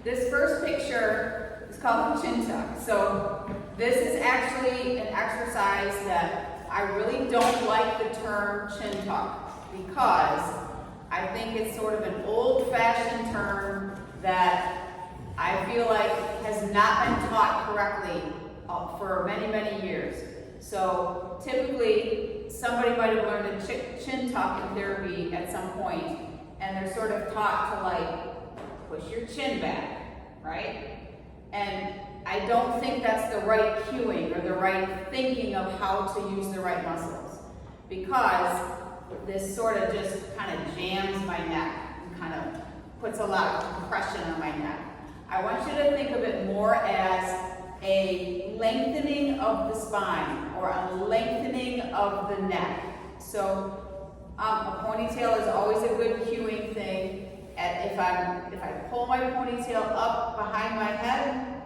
This first picture is called the chin tuck. So this is actually an exercise that I really don't like the term chin tuck because I think it's sort of an old-fashioned term that I feel like has not been taught correctly for many, many years. So typically, somebody might have learned a chin tuck in therapy at some point, and they're sort of taught to like push your chin back, right? And I don't think that's the right cueing or the right thinking of how to use the right muscles, because this sort of just kind of jams my neck and kind of puts a lot of compression on my neck. I want you to think of it more as a lengthening of the spine or a lengthening of the neck. So a ponytail is always a good cueing thing. If I pull my ponytail up behind my head,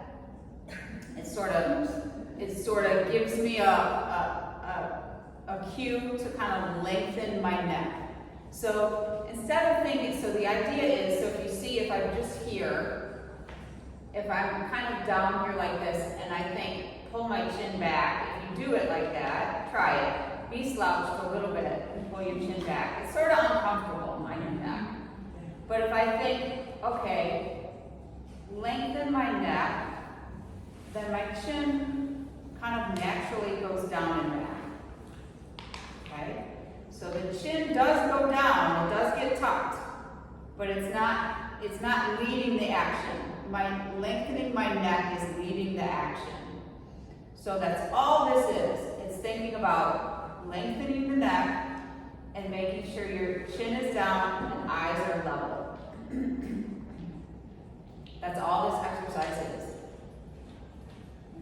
it sort of gives me a cue to kind of lengthen my neck. So instead of thinking, so the idea is, so if you see, if I'm just here, if I'm kind of down here like this, and I think, pull my chin back, if you do it like that, try it. Be slouched a little bit and pull your chin back. It's sort of uncomfortable on your neck. But if I think, okay, lengthen my neck, then my chin kind of naturally goes down and back. Okay? So the chin does go down, it does get tucked, but it's not leading the action. My lengthening my neck is leading the action. So that's all this is. It's thinking about lengthening the neck and making sure your chin is down and eyes are level. That's all this exercise is.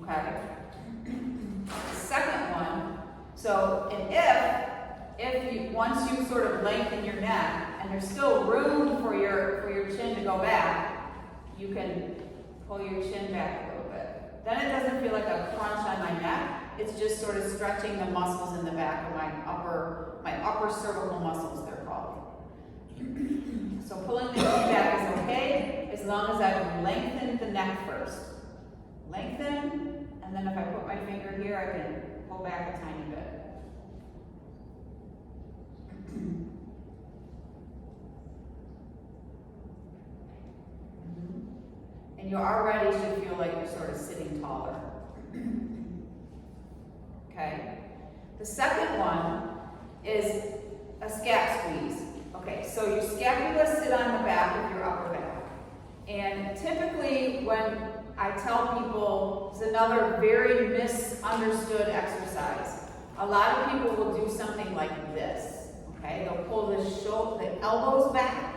Okay? The second one, so if you, once you sort of lengthen your neck and there's still room for your chin to go back, you can pull your chin back a little bit. Then it doesn't feel like a crunch on my neck. It's just sort of stretching the muscles in the back of my upper cervical muscles, they're called. So pulling the chin back is okay, as long as I've lengthened the neck first. Lengthen, and then if I put my finger here, I can pull back a tiny bit. And you already should feel like you're sort of sitting taller. Okay? The second one is a scap squeeze. Okay, so your scapula sit on the back of your upper back. And typically when I tell people, it's another very misunderstood exercise. A lot of people will do something like this. Okay, they'll pull the elbows back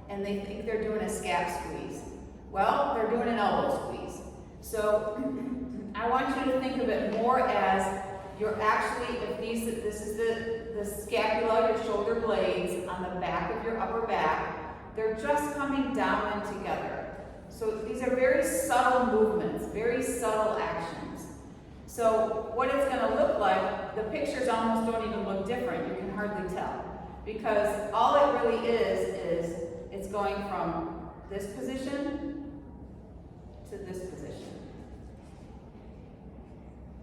and they think they're doing a scap squeeze. Well, they're doing an elbow squeeze. So I want you to think of it more as you're actually, this is the scapula, your shoulder blades on the back of your upper back, they're just coming down and together. So these are very subtle movements, very subtle actions. So what it's going to look like, the pictures almost don't even look different, you can hardly tell. Because all it really is it's going from this position to this position.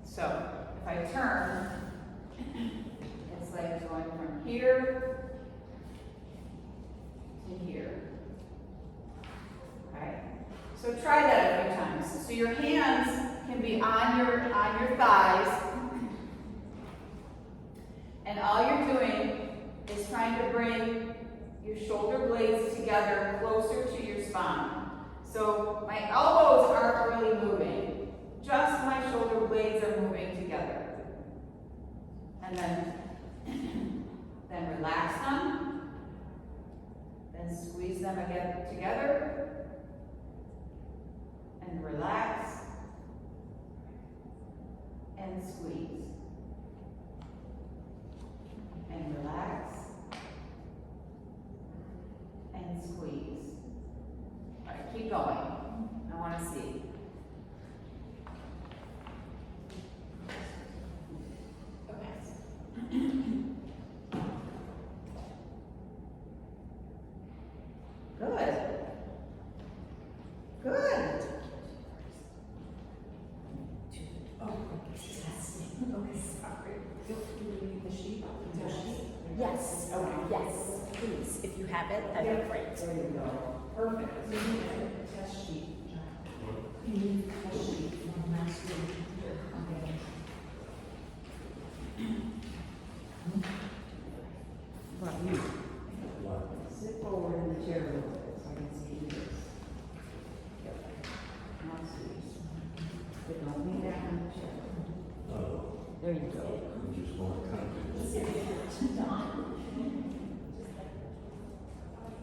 So if I turn, it's like going from here to here. Okay? So try that a few times. So your hands can be on your thighs, and all you're doing is trying to bring your shoulder blades together closer to your spine. So my elbows aren't really moving, just my shoulder blades are moving together. And then relax them, then squeeze them again together, and relax, and squeeze, and relax, and squeeze. All right, keep going. I want to see. Good. Good. it, that'd be great. There you go. Perfect. We need a test sheet, John. You need a test sheet from last week. Okay. But you sit forward in the chair a little bit so I can see you this. Yep. Now squeeze. But don't lean back on the chair. There you go.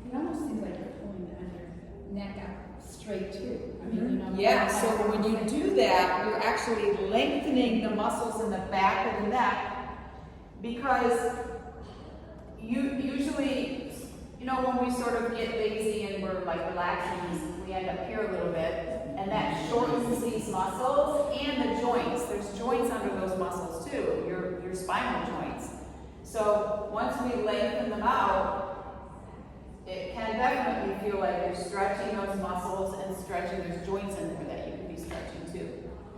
It almost seems like you're pulling the under neck out straight too. I mean, you know. Yeah, so when you do that, you're actually lengthening the muscles in the back of the neck, because you usually, you know, when we sort of get lazy and we're like relaxing, we end up here a little bit, and that shortens these muscles and the joints. There's joints under those muscles too, your spinal joints. So once we lengthen them out, it can definitely feel like you're stretching those muscles and stretching, there's joints in there that you can be stretching too.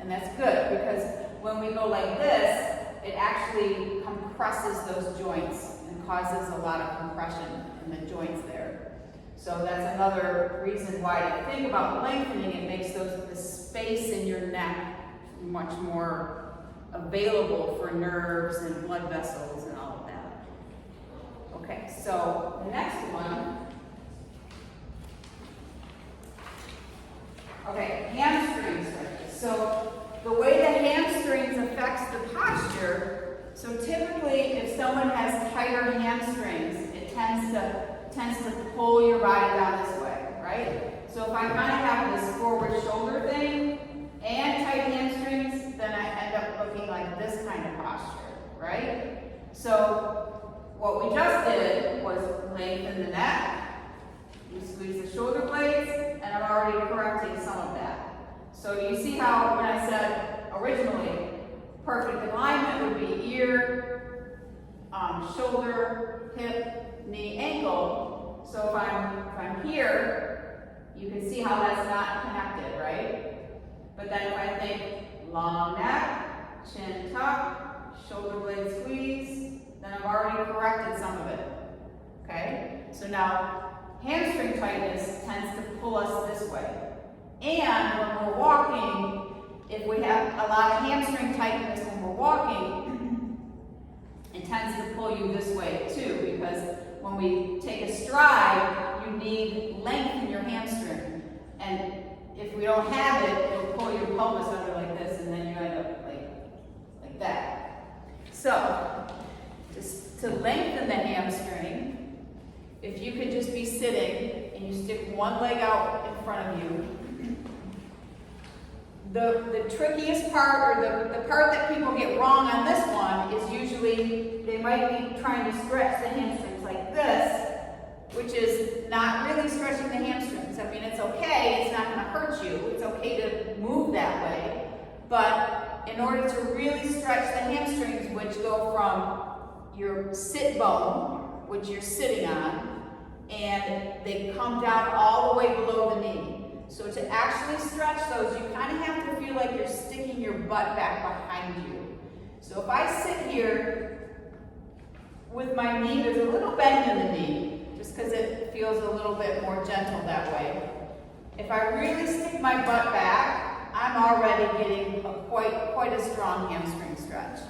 And that's good, because when we go like this, it actually compresses those joints and causes a lot of compression in the joints there. So that's another reason why to think about lengthening. It makes the space in your neck much more available for nerves and blood vessels and all of that. Okay, so the next one. Okay, hamstring stretches. So the way the hamstrings affects the posture, so typically if someone has tighter hamstrings, it tends to pull your body down this way, right? So if I kind of have this forward shoulder thing and tight hamstrings, then I end up looking like this kind of posture, right? So what we just did was lengthen the neck, you squeeze the shoulder blades, and I'm already correcting some of that. So you see how when I said originally, perfect alignment would be ear, shoulder, hip, knee, ankle. So if I'm here, you can see how that's not connected, right? But then if I think long neck, chin tuck, shoulder blade squeeze, then I've already corrected some of it. Okay? So now hamstring tightness tends to pull us this way. And when we're walking, if we have a lot of hamstring tightness when we're walking, it tends to pull you this way too, because when we take a stride, you need length in your hamstring. And if we don't have it, it'll pull your pelvis under like this, and then you end up like that. So, just to lengthen the hamstring, if you could just be sitting and you stick one leg out in front of you. The trickiest part, or the part that people get wrong on this one, is usually they might be trying to stretch the hamstrings like this, which is not really stretching the hamstrings. I mean, it's okay, it's not going to hurt you, it's okay to move that way, but in order to really stretch the hamstrings, which go from your sit bone, which you're sitting on, and they come down all the way below the knee. So to actually stretch those, you kind of have to feel like you're sticking your butt back behind you. So if I sit here with my knee, there's a little bend in the knee, just because it feels a little bit more gentle that way. If I really stick my butt back, I'm already getting quite a strong hamstring stretch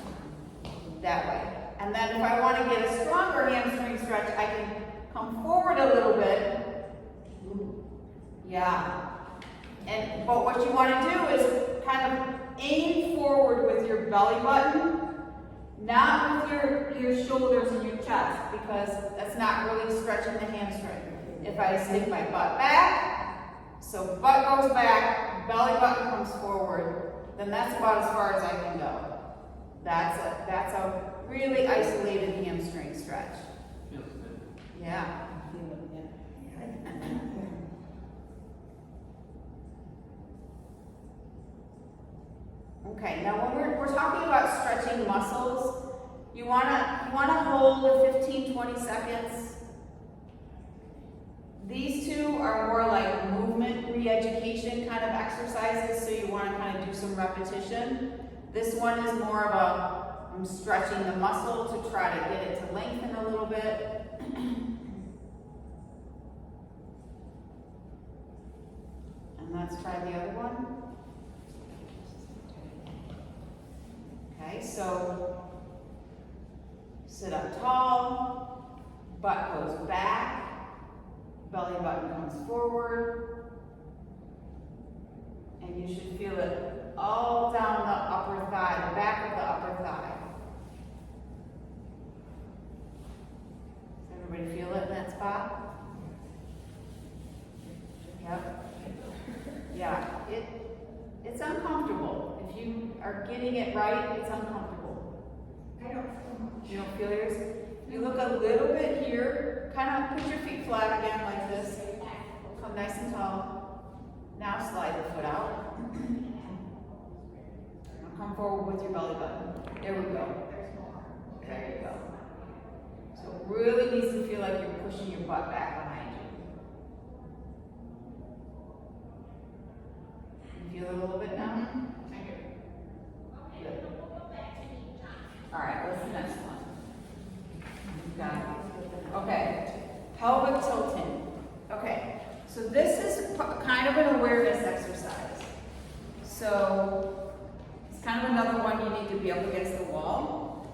that way. And then if I want to get a stronger hamstring stretch, I can come forward a little bit. Yeah. But what you want to do is kind of aim forward with your belly button, not with your shoulders and your chest, because that's not really stretching the hamstring. If I stick my butt back, so butt goes back, belly button comes forward, then that's about as far as I can go. That's a really isolated hamstring stretch. Yeah. Okay, now when we're talking about stretching muscles, you wanna hold a 15-20 seconds. These two are more like movement re-education kind of exercises, so you want to kind of do some repetition. This one is more of I'm stretching the muscle to try to get it to lengthen a little bit. let's try the other one. Okay, so sit up tall, butt goes back, belly button comes forward, and you should feel it all down the upper thigh, the back of the upper thigh. Does everybody feel it in that spot? Yep. Yeah, it's uncomfortable. If you are getting it right, it's uncomfortable. I don't feel much. You don't feel yours? You look a little bit here. Kind of put your feet flat again like this. Come nice and tall. Now slide the foot out. Now come forward with your belly button. There we go. There you go. So it really needs to feel like you're pushing your butt back behind you. You feel it a little bit now? Good. All right, what's the next one? Got it. Okay, pelvic tilting. Okay, so this is kind of an awareness exercise. So it's kind of another one you need to be up against the wall.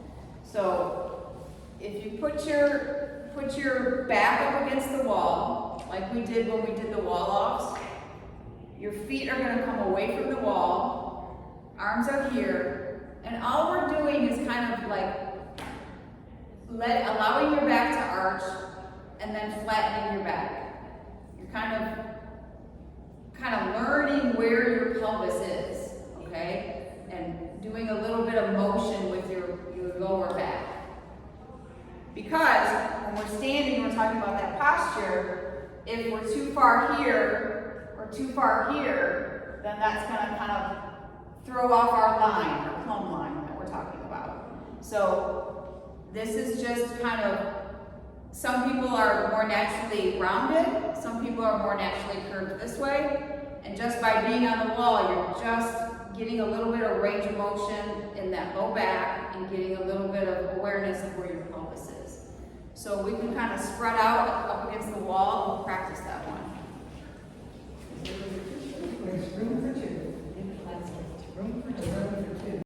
So if you put your back up against the wall, like we did when we did the wall offs, your feet are going to come away from the wall, arms are here, and all we're doing is kind of like allowing your back to arch and then flattening your back. You're kind of learning where your pelvis is, okay? And doing a little bit of motion with your lower back. Because when we're standing, we're talking about that posture, if we're too far here or too far here, then that's going to kind of throw off our line, our plumb line that we're talking about. So this is just kind of, some people are more naturally rounded, some people are more naturally curved this way, and just by being on the wall, you're just getting a little bit of range of motion in that low back and getting a little bit of awareness of where your pelvis is. So we can kind of spread out up against the wall and practice that one. There's room for